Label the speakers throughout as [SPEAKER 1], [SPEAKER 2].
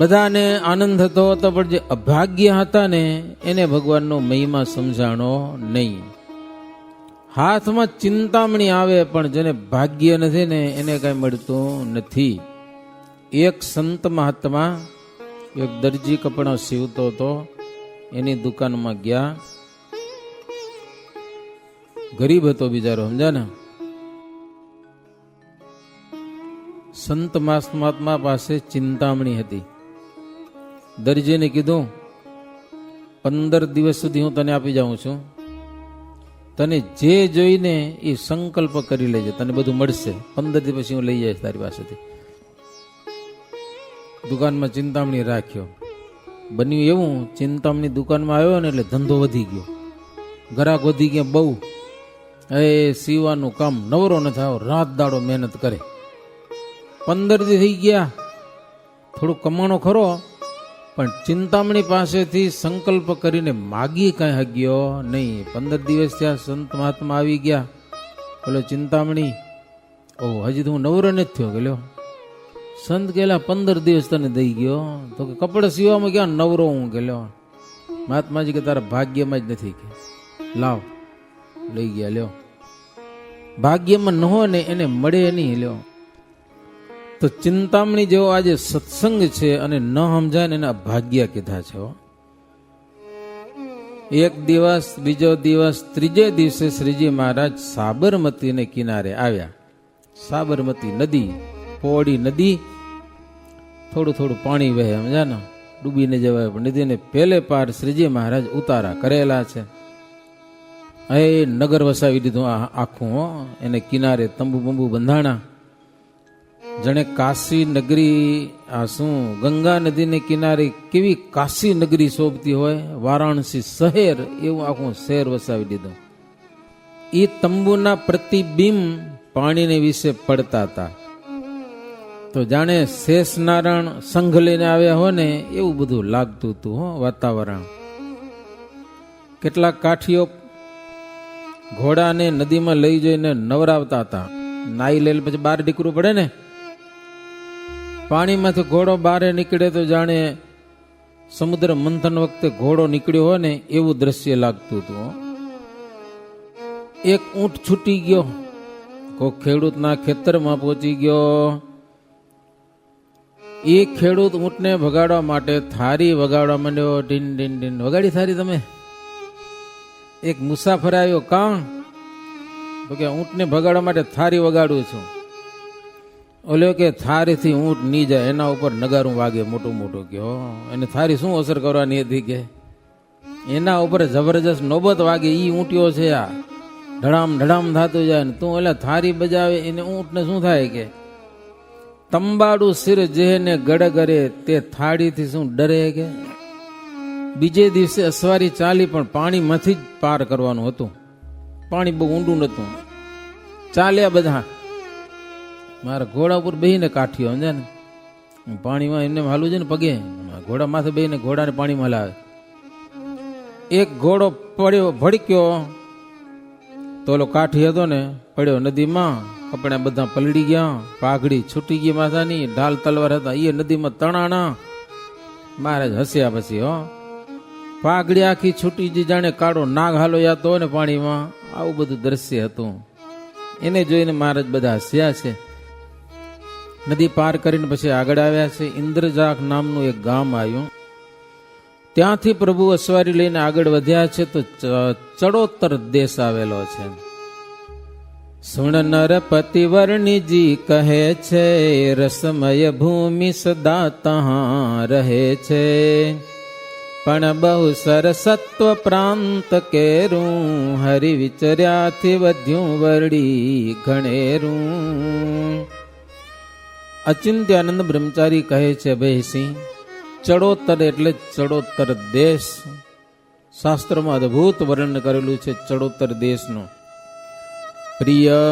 [SPEAKER 1] બધાને આનંદ થતો હતો, પણ જે અભાગ્ય હતા ને એને ભગવાનનો મહિમા સમજાણો નહીં. હાથમાં ચિંતામણી આવે પણ જેને ભાગ્ય નથી ને એને કઈ મળતું નથી. એક સંત મહાત્મા એક દરજી કપડા સીવતો હતો, એની દુકાનમાં ગયા. ગરીબ હતો બિચારો, સમજ્યા ને. સંત મહાત્મા પાસે ચિંતામણી હતી. દરજીને કીધું 15 દિવસ સુધી હું તને આપી જાઉં છું, તને જે જોઈને એ સંકલ્પ કરી લેજે, તને બધું મળશે. 15 દિવસ પછી હું લઈ જઈશ તારી પાસેથી. દુકાનમાં ચિંતામણી રાખ્યો. બન્યું એવું, ચિંતામણી દુકાનમાં આવ્યો ને એટલે ધંધો વધી ગયો, ગ્રાહક વધી ગયા બહુ. એ સીવાનું કામ નવરો ન થાવ, રાત દાડો મહેનત કરે. 15 દી થઈ ગયા, થોડું કમાણો ખરો, પણ ચિંતામણી પાસેથી સંકલ્પ કરીને માગી કઈ હગ્યો નહીં. 15 દિવસ ત્યાં સંત મહાત્મા આવી ગયા. બોલો ચિંતામણી, ઓ હજી તો હું નવરો નથી થયો. ગયો સંત ગયેલા 15 દિવસ તને દઈ ગયો, તો કે કપડા સીવામાં ક્યાં નવરો હું. ગયેલો મહાત્માજી કે તારા ભાગ્યમાં જ નથી, કે લાવ લઈ ગયા. લ્યો ભાગ્યમાં ન હોય ને એને મળે નહીં. લ્યો તો ચિંતામણી જેવો આજે સત્સંગ છે અને ન સમજાય ને એને અભાગ્ય કીધા છે. એક દિવસ, બીજો દિવસ, ત્રીજે દિવસે શ્રીજી મહારાજ સાબરમતીને કિનારે આવ્યા. સાબરમતી નદી, પહોળી નદી, થોડું થોડું પાણી વહે, સમજ્યા ને, ડૂબીને જવાય. પણ નદીને પેલે પાર શ્રીજી મહારાજ ઉતારા કરેલા છે. એ નગર વસાવી દીધું આખું. એને કિનારે તંબુ બંબુ બંધાણા. જણે કાશી નગરી, આ શું ગંગા નદીને કિનારે કેવી કાશી નગરી શોભતી હોય, વારાણસી શહેર, એવું આખું શહેર વસાવી દીધું. એ તંબુના પ્રતિબિંબ પાણીને વિશે પડતા હતા. તો જાણે શેષનારાયણ સંઘ લઈને આવ્યા હોય ને એવું બધું લાગતું હતું વાતાવરણ. કેટલાક કાઠીઓ ઘોડાને નદીમાં લઈ જઈને નવરાવતા હતા. નાઈ લે પછી બહાર નીકળવું પડે ને, પાણીમાંથી ઘોડો બહાર નીકળે તો જાણે સમુદ્ર મંથન વખતે ઘોડો નીકળ્યો હોય ને એવું દ્રશ્ય લાગતું હતું. એક ઊંટ છૂટી ગયો, કોઈ ખેડૂતના ખેતરમાં પહોંચી ગયો. એ ખેડૂત ઊંટને ભગાડવા માટે થારી વગાડવા માંડ્યો. ઢીન ઢીન ઢીન વગાડી થારી તમે? એક મુસાફર આવ્યો, કાં? તો કે ઊંટને ભગાડવા માટે થારી વગાડું છું. ઓલો કે થારીથી ઊંટ ની જાય, એના ઉપર નગારું વાગે મોટું મોટું. કયો એને થારી શું અસર કરવાની હતી? કે એના ઉપર જબરજસ્ત નોબત વાગે. ઈ ઊંટીઓ છે આ, ઢડામ ઢડામ થતું જાય ને તું એટલે થારી બજાવે, એને ઊંટને શું થાય? કે તંબાડું સિર જેને ગડગરે તે થાળીથી શું ડરે? કે બીજે દિવસે અસવારી ચાલી, પણ પાણીમાંથી જ પાર કરવાનું હતું. પાણી બહુ ઊંડું નતું. ચાલ્યા બધા. મારા ઘોડા ઉપર બેહીને કાઠીઓ, સમજે ને, પાણીમાં એમને હાલું છે ને પગે, ઘોડા માથે બેહીને ઘોડાને પાણીમાં હલાવે. એક ઘોડો પડ્યો, ભડક્યો, તો ઓલો કાઠી હતો ને પડ્યો નદીમાં. કપડા બધા પલળી ગયા, પાઘડી છૂટી ગઈ માથાની, ઢાલ તલવાર હતા એ નદીમાં તણાણા. મહારાજ હસ્યા પછી. પાઘડી આખી છૂટી ગઈ, જાણે કાળો નાગ હાલો જાતો હોય ને પાણીમાં, આવું બધું દ્રશ્ય હતું. એને જોઈને મહારાજ બધા હસ્યા છે. નદી પાર કરીને પછી આગળ આવ્યા છે. ઇન્દ્રજાક નામનું એક ગામ આવ્યું. ત્યાંથી પ્રભુ અસવારી લઈને આગળ વધ્યા છે. તો ચડોતર દેશ આવેલો છે. સુણ નરપતિ વર્ણિજી કહે છે, રસમય ભૂમિ સદા તહાં રહે છે. પણ બહુ સરસત્વ પ્રાંત કેરું, હરિ વિચર્યાથી વધ્યું વરડી ઘણેરું. અચિંત્યાનંદ બ્રહ્મચારી કહે છે, ભાઈ સિંહ, ચડોતર એટલે ચડોતર દેશ. શાસ્ત્રમાં અદભુત વર્ણન કરેલું છે ચડોતર દેશનું. પ્રિય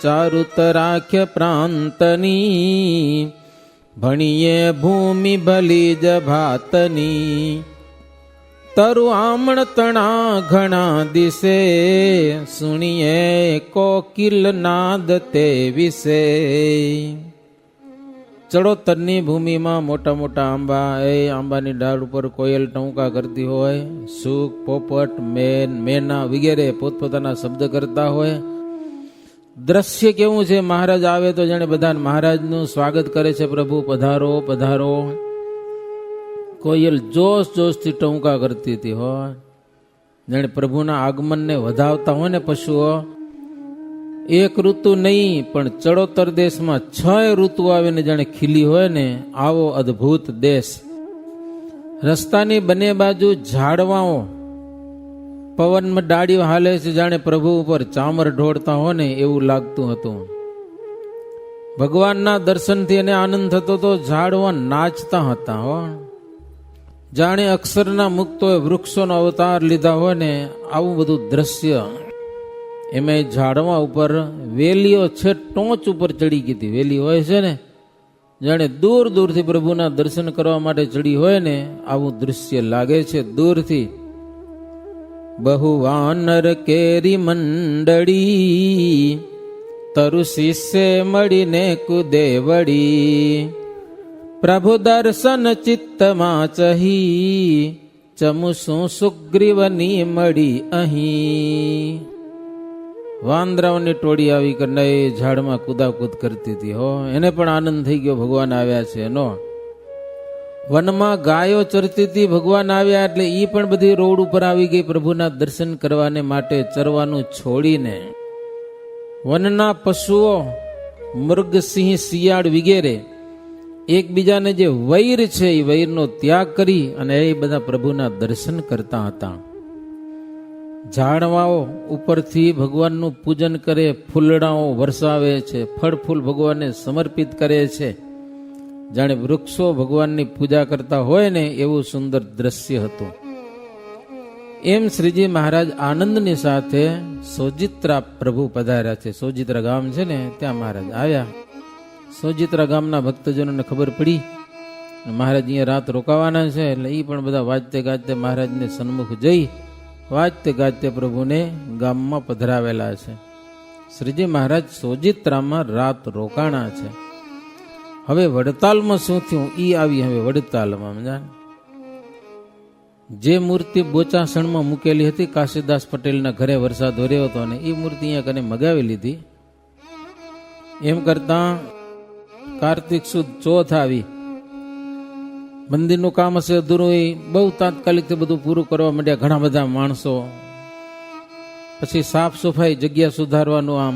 [SPEAKER 1] ચારુતરાખ્ય પ્રાંતની, ભણીએ ભૂમિ ભલી જ ભાતની. તરુ આમણ તણા ઘણા દિશે, સુણીએ કોકિલ નાદ તે વિશે. ચડોતરની ભૂમિમાં મોટા મોટા આંબા, એ આંબાની ડાળ ઉપર કોયલ ટહુકા કરતી હોય, સુખ, પોપટ, મેના વગેરે પોતપોતાના શબ્દ કરતા હોય. દ્રશ્ય કેવું છે? મહારાજ આવે તો જાણે બધા મહારાજનું સ્વાગત કરે છે. પ્રભુ પધારો પધારો. કોયલ જોશ જોશથી ટહુકા કરતી હતી હોય, જાણે પ્રભુના આગમનને વધાવતા હોય ને પશુઓ. એક ઋતુ નહીં પણ ચડોતર દેશમાં 6 ઋતુ આવીને જાણે ખીલી હોય ને, આવો અદ્ભુત દેશ. રસ્તાની બંને બાજુ ઝાડવાઓ, પવનમાં ડાળીઓ હાલે છે, જાણે પ્રભુ ઉપર ચામર ઢોળતા હોય ને એવું લાગતું હતું. ભગવાનના દર્શનથી એને આનંદ થતો તો ઝાડવા નાચતા હતા હો, જાણે અક્ષરના મુક્તોએ વૃક્ષોનો અવતાર લીધા હોય ને આવું બધું દ્રશ્ય. એમાં ઝાડવા ઉપર વેલીઓ છે ટોચ ઉપર ચડી ગઈ હતી. વેલી હોય છે ને, જાણે દૂર દૂરથી પ્રભુના દર્શન કરવા માટે ચડી હોય ને આવું દૃશ્ય લાગે છે દૂરથી. બહુ વાનર કેરી મંડળી, તરુ શિષ્ય મળીને કુદે વળી, પ્રભુ દર્શન ચિત્તમાં ચહી, ચમુસું સુગ્રીવની મળી અહીં. વાંદરાઓની ટોળી આવી કરીને એ ઝાડમાં કુદાકૂદ કરતી હતી હો. એને પણ આનંદ થઈ ગયો, ભગવાન આવ્યા છે એનો. વનમાં ગાયો ચરતી હતી, ભગવાન આવ્યા એટલે એ પણ બધી રોડ ઉપર આવી ગઈ પ્રભુના દર્શન કરવાને માટે, ચરવાનું છોડીને. વનના પશુઓ, મૃગ, સિંહ, શિયાળ વગેરે એકબીજાને જે વૈર છે એ વૈરનો ત્યાગ કરી અને એ બધા પ્રભુના દર્શન કરતા હતા. ઝાડવાઓ ઉપરથી ભગવાનનું પૂજન કરે, ફૂલડાઓ વરસાવે છે, ફળ ફૂલ ભગવાનને સમર્પિત કરે છે, જાણે વૃક્ષો ભગવાનની પૂજા કરતા હોય ને એવું સુંદર દ્રશ્ય હતું. એમ શ્રીજી મહારાજ આનંદની સાથે સોજિત્રા પ્રભુ પધાર્યા છે. સોજિત્રા ગામ છે ને ત્યાં મહારાજ આવ્યા. સોજિત્રા ગામના ભક્તજનોને ખબર પડી મહારાજ અહીંયા રાત રોકાવાના છે, એટલે એ પણ બધા વાજતે ગાજતે મહારાજને સન્મુખ જઈ વાજતે ગાજતે પ્રભુને ગામમાં પધરાવેલા છે. શ્રીજી મહારાજ સોજિત્રામાં રાત રોકાણા છે. હવે વડતાલમાં શું થયું ઈ આવી. હવે વડતાલમાં જે મૂર્તિ બોચાસણમાં મૂકેલી હતી, કાશીદાસ પટેલના ઘરે વરસાદ વર્યો હતો અને એ મૂર્તિ અહીંયા કને મગાવી લીધી. એમ કરતા કાર્તિક સુદ ચોથ આવી. મંદિરનું કામ હશે અધૂરું, એ બહુ તાત્કાલિક બધું પૂરું કરવા માંડ્યા ઘણા બધા માણસો. પછી સાફ સફાઈ, જગ્યા સુધારવાનું. આમ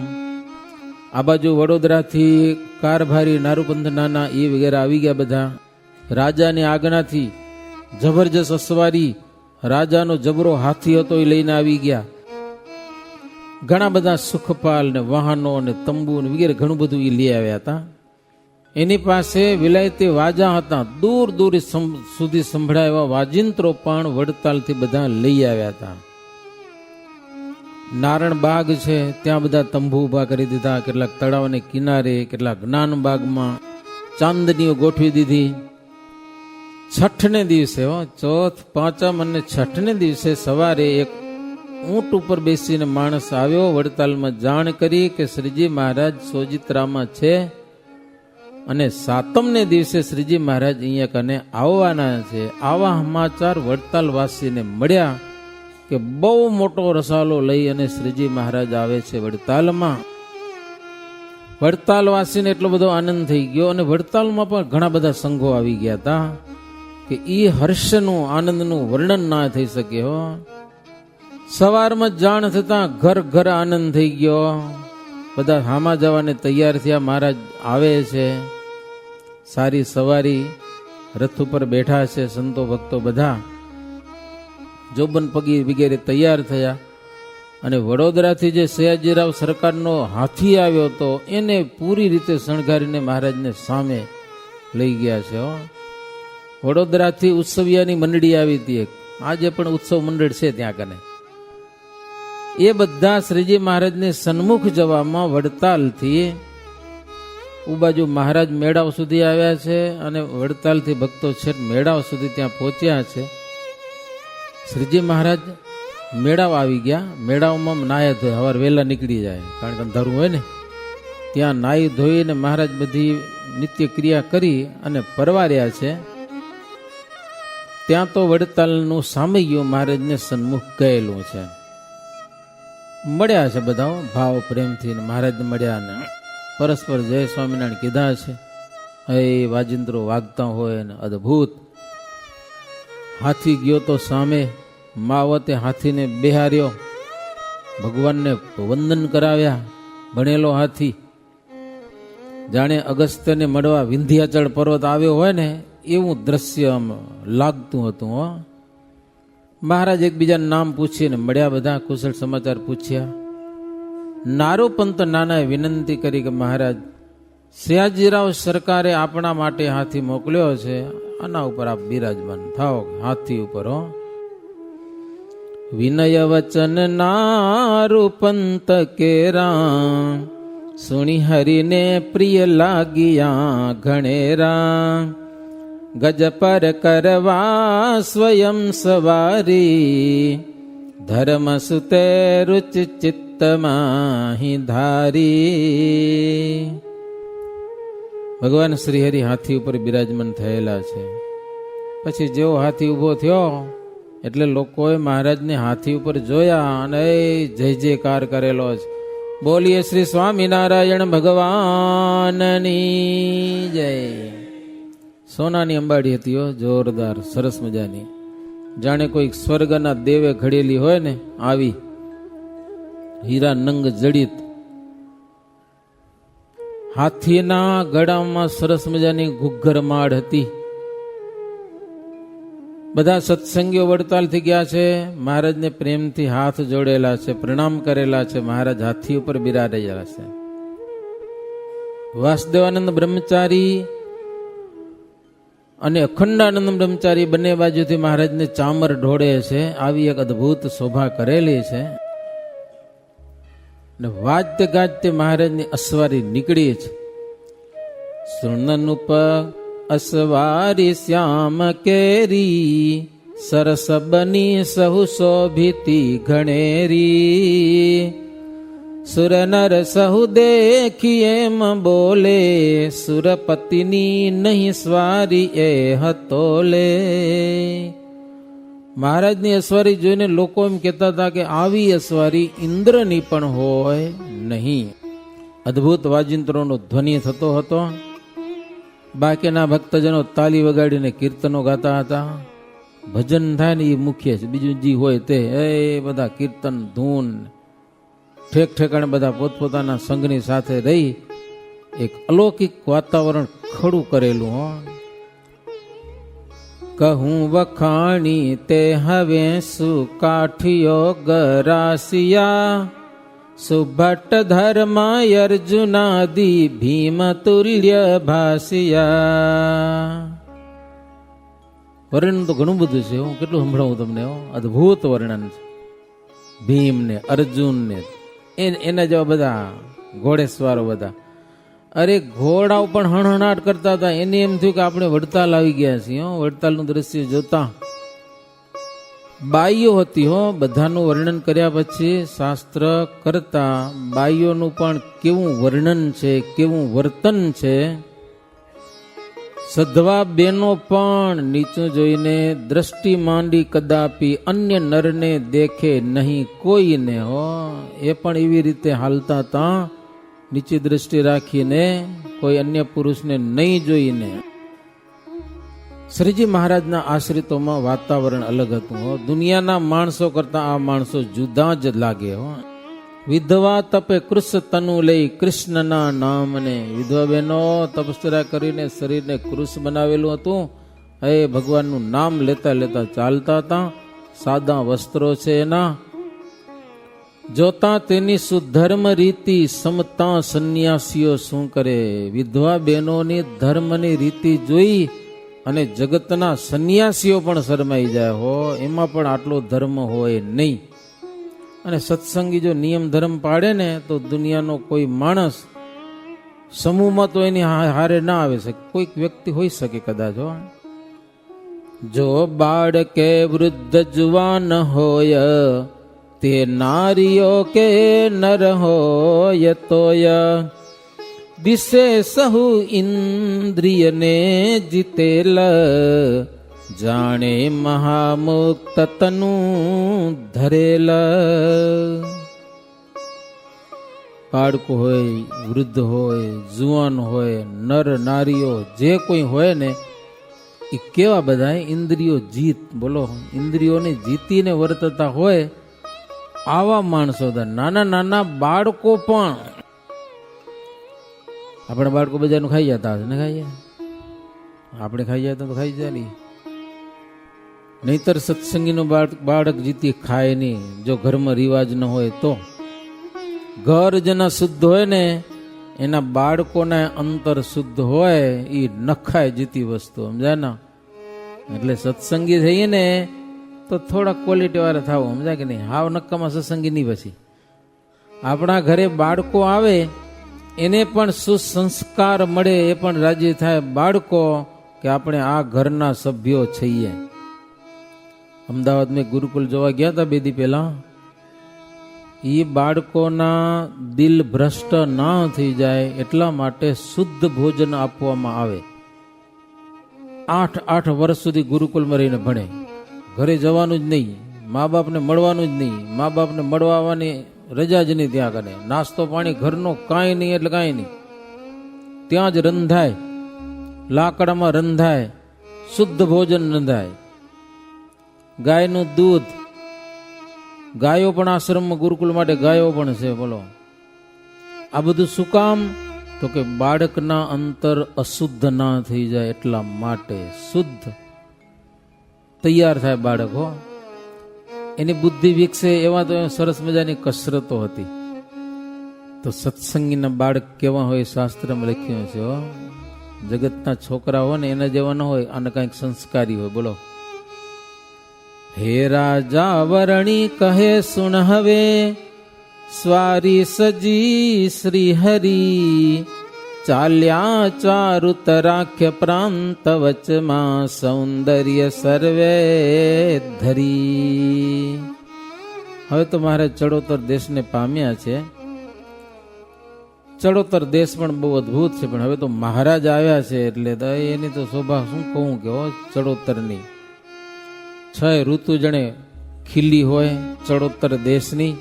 [SPEAKER 1] આ બાજુ વડોદરાથી કારભારી, નારૂપંથ નાના એ વગેરે આવી ગયા બધા. રાજાની આજ્ઞાથી જબરજસ્ત અસવારી, રાજાનો જબરો હાથી હતો એ લઈને આવી ગયા. ઘણા બધા સુખપાલ ને વાહનો ને તંબુ ને વગેરે ઘણું બધું એ લઈ આવ્યા હતા. એની પાસે વિલાયતી વાજા હતા, દૂર દૂર સુધી સંભળાય એવા વાજિંત્રો પણ વડતાલથી બધા લઈ આવ્યા હતા. નારણ બાગ છે ત્યાં બધા તંબુ ઉભા કરી દીધા, કેટલાક તળાવને કિનારે, કેટલાક જ્ઞાન બાગમાં ચાંદનીઓ ગોઠવી દીધી. છઠને દિવસે, ચોથ, પાંચમ અને છઠને દિવસે સવારે એક ઊંટ ઉપર બેસીને માણસ આવ્યો, વડતાલમાં જાણ કરી કે શ્રીજી મહારાજ સોજિત્રામાં છે અને સાતમને દિવસે શ્રીજી મહારાજ અહીંયા કને આવવાના છે. આવા સમાચાર વડતાલ વાસીને મળ્યા કે બહુ મોટો રસાલો લઈ અને શ્રીજી મહારાજ આવે છે વડતાલમાં. વડતાલ વાસીને એટલો બધો આનંદ થઈ ગયો અને વડતાલમાં પણ ઘણા બધા સંઘો આવી ગયા હતા કે એ હર્ષનું, આનંદનું વર્ણન ના થઈ શકે હો. સવારમાં જાણ થતા ઘર ઘર આનંદ થઈ ગયો. બધા હામા જવાને તૈયાર થયા, મહારાજ આવે છે. સારી સવારી, રથ ઉપર બેઠા છે સંતો ભક્તો બધા, જોબન પગી વગેરે તૈયાર થયા. અને વડોદરાથી જે સયાજીરાવ સરકારનો હાથી આવ્યો હતો એને પૂરી રીતે શણગારીને મહારાજને સામે લઈ ગયા છે. વડોદરાથી ઉત્સવિયાની મંડળી આવી હતી એક, આજે પણ ઉત્સવ મંડળ છે ત્યાં કને. એ બધા શ્રીજી મહારાજને સન્મુખ જવામાં વડતાલથી બાજુ મહારાજ મેળાવ સુધી આવ્યા છે અને વડતાલથી ભક્તો છેક મેળાવ સુધી ત્યાં પહોંચ્યા છે. શ્રીજી મહારાજ મેળાવ આવી ગયા. મેળાવમાં નાયા ધોયા સવાર વહેલા નીકળી જાય, કારણ કે અંધારું હોય ને ત્યાં નાહી ધોઈને મહારાજ બધી નિત્ય ક્રિયા કરી અને પરવાર્યા છે. ત્યાં તો વડતાલનું સામૈયું મહારાજને સન્મુખ ગયેલું છે. મળ્યા છે બધા ભાવ પ્રેમથી મહારાજને મળ્યા ને પરસ્પર જય સ્વામિનારાયણ કીધા છે. એ વાજિંત્રો વાગતા હોય ને અદભુત. હાથી ગયો તો સામે માવતે હાથીને બેહાર્યો, ભગવાનને વંદન કરાવ્યા. ભણેલો હાથી જાણે અગસ્ત્યને મળવા વિંધ્યાચળ પર્વત આવ્યો હોય ને એવું દ્રશ્ય આમ લાગતું હતું. મહારાજ એકબીજાનું નામ પૂછીને મળ્યા, બધા કુશળ સમાચાર પૂછ્યા. નારોપંત નાનાએ વિનંતી કરી કે મહારાજ, સયાજીરાવ સરકારે આપણા માટે હાથી મોકલ્યો છે, આના ઉપર આપ બિરાજમાન થાઓ. હાથી ઉપર વિનય વચન નારુપંત કેરા, સુણી હરિને પ્રિય લાગિયા ઘણેરા. ગજ પર કરવા સ્વયં સવારી, ધર્મ સુતે રુચ ચિત્તમાહી ધારી. ભગવાન શ્રી હરિ હાથી ઉપર બિરાજમાન થયેલા છે. પછી જેવો હાથી ઉભો થયો એટલે લોકોએ મહારાજને હાથી ઉપર જોયા અને જય જયકાર કરેલો છે. બોલીએ શ્રી સ્વામિનારાયણ ભગવાનની જય. સોનાની અંબાડી હતી, જોરદાર સરસ મજાની, જાણે કોઈ સ્વર્ગના દેવે ઘડેલી હોય ને આવી, હીરા નંગ જડિત. હાથીના ગળામાં સરસ મજાની ઘુઘર માળ હતી. બધા સત્સંગીઓ વડતાલથી ગયા છે, મહારાજને પ્રેમથી હાથ જોડેલા છે, પ્રણામ કરેલા છે. મહારાજ હાથી ઉપર બિરાજેલા છે. વાસુદેવાનંદ બ્રહ્મચારી અને અખંડાનંદ બ્રહ્મચારી બંને બાજુથી મહારાજને ચામર ઢોળે છે. આવી એક અદભુત શોભા કરેલી છે. ને વાજતે ગાજતે મહારાજની અસવારી નીકળી છે. સુનનુપ અસવારી શ્યામ કેરી, સરસ બની સહુ શોભિતી ઘણેરી. સુર નર સહુ દેખી એમ બોલે, સુરપતિની નહીં સ્વારી એ હતોલે. મહારાજની અસવારી જોઈને લોકો એમ કહેતા હતા કે આવી અસવારી ઇન્દ્રની પણ હોય નહીં. અદભુત વાજિંત્રોનો ધ્વનિ થતો હતો. બાકીના ભક્તજનો તાલી વગાડીને કીર્તનો ગાતા હતા. ભજન થાય ને એ મુખ્ય છે, બીજું જે હોય તે એ બધા કીર્તન ધૂન ઠેક ઠેકાણે બધા પોતપોતાના સંઘની સાથે રહી એક અલૌકિક વાતાવરણ ખડું કરેલું. કહું વખાણી તે હવે સુકાઠિયો ગરાસિયા, સુભટ્ટ ધર્મ અર્જુનાદિ ભીમ તુલ્ય ભાસિયા. વર્ણન તો ઘણું બધું છે, હું કેટલું સંભળાવું તમને. અદભુત વર્ણન છે. ભીમ ને અર્જુન ને એના જેવા બધા ઘોડેસવારો બધા. અરે ઘોડાઓ પણ હણહણાટ કરતા હતા. એને એમ થયું કે આપણે વડતાલ આવી ગયા છીએ. વડતાલનું દ્રશ્ય જોતા બાઈઓ હતી. બધાનું વર્ણન કર્યા પછી શાસ્ત્ર કરતા બાઈઓનું પણ કેવું વર્ણન છે, કેવું વર્તન છે. સધવા બેનો પણ નીચું જોઈને દ્રષ્ટિ માંડી કદાપી અન્ય નરને દેખે નહીં કોઈને. એ પણ એવી રીતે હાલતા હતા, નીચી દ્રષ્ટિ રાખીને, કોઈ અન્ય પુરુષને નહીં જોઈને. શ્રીજી મહારાજના આશ્રિતોમાં વાતાવરણ અલગ હતું. દુનિયાના માણસો કરતા આ માણસો જુદા જ લાગે. વિધવા તપે કૃષ તનુ લઈ કૃષ્ણના નામને. વિધવા બહેનો તપસ્યા કરીને શરીરને કૃષ બનાવેલું હતું. એ ભગવાનનું નામ લેતા લેતા ચાલતા હતા. સાદા વસ્ત્રો છે એના. જોતા તેની સુધર્મ રીતિ સમતા સંન્યાસીઓ શું કરે. વિધવા બહેનોની ધર્મની રીતિ જોઈ અને જગતના સંન્યાસીઓ પણ શરમાઈ જાય. એમાં પણ આટલો ધર્મ હોય નહીં. અને સત્સંગી જો નિયમ ધર્મ પાડે ને તો દુનિયાનો કોઈ માણસ સમૂહમાં તો એની હારે ના આવી શકે. કોઈક વ્યક્તિ હોઈ શકે કદાચ. જો બાળકે વૃદ્ધ જુવાન હોય, તે નારીઓ કે નર હોય તોય, દિશે સહુ ઇન્દ્રિયને જીતેલ, જાણે મહામુક્ત તનુ ધરેલ. બાળકો હોય, વૃદ્ધ હોય, જુવાન હોય, નર નારીઓ જે કોઈ હોય ને એ કેવા બધા ઇન્દ્રિયો જીત, બોલો ઇન્દ્રિયોને જીતીને વર્તતા હોય આવા માણસો. નાના નાના બાળકો પણ, આપણે બાળકો બજારનું ખાઈ જતા હશે ને, ખાઈએ આપણે ખાઈ જાય તો ખાઈ જાય નહીં. નહીતર સત્સંગીનો બાળક જીતી ખાય નહીં. જો ઘરમાં રિવાજ ન હોય તો, ઘર જેના શુદ્ધ હોય ને એના બાળકોના અંતર શુદ્ધ હોય, એ નખાય જીતી વસ્તુ, સમજાય ને. એટલે સત્સંગી થઈએ ને તો થોડા ક્વોલિટી વાળા થવું, સમજાય કે નહીં. હાવ નક્કામાં સત્સંગી નહીં. પછી આપણા ઘરે બાળકો આવે એને પણ સુસંસ્કાર મળે, એ પણ રાજી થાય બાળકો કે આપણે આ ઘરના સભ્યો છીએ. અમદાવાદમાં ગુરુકુલ જોવા ગયા હતા 2 દી પહેલા. એ બાળકોના દિલ ભ્રષ્ટ ના થઈ જાય એટલા માટે શુદ્ધ ભોજન આપવામાં આવે. 8 વર્ષ સુધી ગુરુકુલમાં રહીને ભણે, ઘરે જવાનું જ નહીં, મા બાપને મળવાનું જ નહીં, મા બાપને મળવા આવવાની રજા જ નહીં. ત્યાં કરે નાસ્તો પાણી ઘરનો કાંઈ નહીં, એટલે કાંઈ નહીં. ત્યાં જ રંધાય, લાકડામાં રંધાય, શુદ્ધ ભોજન રંધાય. ગાયનું દૂધ, ગાયો પણ આશ્રમમાં ગુરુકુલ માટે ગાયો પણ છે. બોલો આ બધું શું કામ? તો કે બાળકના અંતર અશુદ્ધ ના થઈ જાય એટલા માટે. શુદ્ધ તૈયાર થાય બાળક, હો એની બુદ્ધિ વિકસે. એવા તો સરસ મજાની કસરતો હતી. તો સત્સંગીના બાળક કેવા હોય શાસ્ત્રમાં લખ્યું છે. હો જગતના છોકરા હોય ને એના જેવા ન હોય, આને કંઈક સંસ્કારી હોય. બોલો હે રાજા વરણી કહે સુણ હવે, સ્વારી સજી શ્રી હરી, ચાલ્યા ચારુત રાખ્ય પ્રાંત વચમાં, સૌંદર્ય સર્વે ધરી. હવે તો મારે ચડોતર દેશને પામ્યા છે. ચડોતર દેશ પણ બહુ અદભુત છે, પણ હવે તો મહારાજ આવ્યા છે એટલે એની તો શોભા શું કહું કે ચડોતરની. 6 ઋતુ જણે ખીલી હોય ચડોતર દેશની.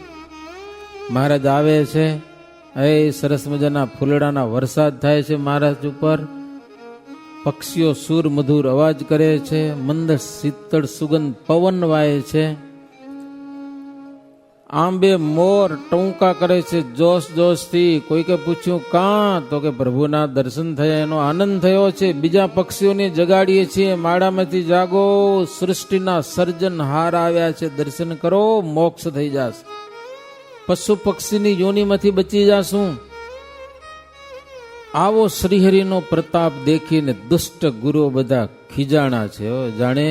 [SPEAKER 1] મહારાજ આવે છે, એ સરસ મજાના ફૂલડાના વરસાદ થાય છે મહારાજ ઉપર. પક્ષીઓ સુર મધુર અવાજ કરે છે, મંદ શીતળ સુગંધ પવન વાય છે. આંબે મોર ટૂંકા કરે છે જોશ જોશથી. કોઈકે પૂછ્યું કાં? તો કે પ્રભુના દર્શન થયા, એનો આનંદ થયો છે. બીજા પક્ષીઓને જગાડીએ છીએ, માળામાંથી જાગો, સૃષ્ટિના સર્જનહાર આવ્યા છે, દર્શન કરો, મોક્ષ થઈ જશે. પશુ પક્ષીની યોનિમાંથી બચી જાશું. આવો શ્રીહરિનો પ્રતાપ દેખીને દુષ્ટ ગુરુઓ બધા ખીજાણા છે. જાણે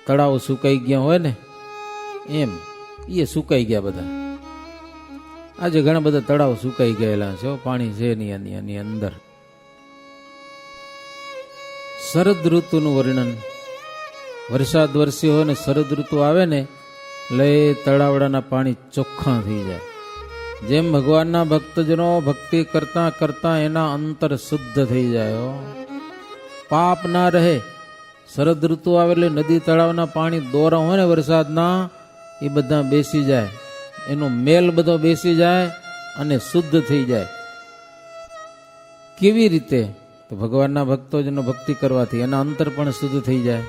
[SPEAKER 1] તળાવ સુકાઈ ગયા હોય ને એમ એ સુકાઈ ગયા બધા. આજે ઘણા બધા તળાવ સુકાઈ ગયેલા છે, પાણી છે નહીં એની અંદર. શરદ ઋતુનું વર્ણન. વરસાદ વરસ્યો હોય ને શરદ ઋતુ આવે ને એટલે તળાવડાના પાણી ચોખ્ખા થઈ જાય. જેમ ભગવાનના ભક્તજનો ભક્તિ કરતા કરતા એના અંતર શુદ્ધ થઈ જાય, પાપ ના રહે. શરદ ઋતુ આવે એટલે નદી તળાવના પાણી દોરા હોય ને વરસાદના, એ બધા બેસી જાય, એનો મેલ બધો બેસી જાય અને શુદ્ધ થઈ જાય. કેવી રીતે? તો ભગવાનના ભક્તોજનો ભક્તિ કરવાથી એના અંતર પણ શુદ્ધ થઈ જાય.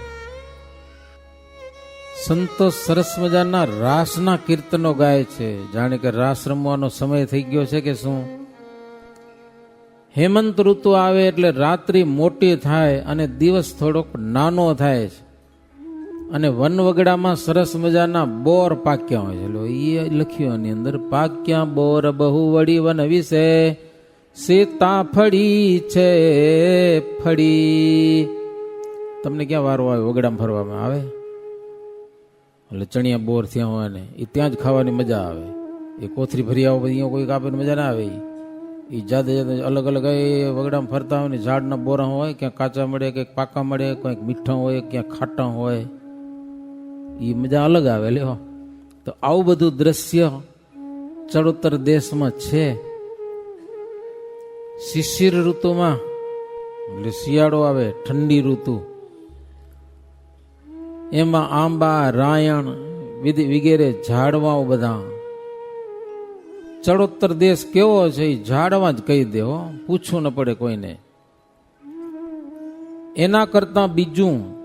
[SPEAKER 1] સંતો સરસ મજાના રાસના કીર્તનો ગાય છે, જાણે કે રાસ રમવાનો સમય થઈ ગયો છે કે શું. હેમંત ઋતુ આવે એટલે રાત્રિ મોટી થાય અને દિવસ થોડોક નાનો થાય છે. અને વનવગડામાં સરસ મજાના બોર પાક્યા હોય છે. એ લખ્યું એની અંદર, પાક્યા બોર બહુ વડી વન વિશે, સીતા ફળી છે ફળી. તમને ક્યાં વારો આવે વગડામાં ફરવામાં? આવે એટલે ચણિયા બોર થયા હોય ને એ ત્યાં જ ખાવાની મજા આવે. એ કોથરી ભરી આવો અહીંયા કોઈ કાપે મજા ના આવે. એ જાતે જાતે અલગ અલગ એ વગડામાં ફરતા હોય ને, ઝાડના બોરા હોય, ક્યાંક કાચા મળે, ક્યાંક પાકા મળે, ક્યાંક મીઠા હોય, ક્યાંક ખાટા હોય. એ મજા અલગ આવે લ્યો. તો આવું બધું દ્રશ્ય ચડોતર દેશમાં છે. શિશિર ઋતુમાં એટલે શિયાળો આવે, ઠંડી ઋતુ, એમાં આંબા, રાયણ વગેરે ઝાડવાઓ બધા. ચડોતર દેશ કેવો છે એ ઝાડવા જ કહી દે, પૂછવું ન પડે કોઈને. એના કરતા બીજું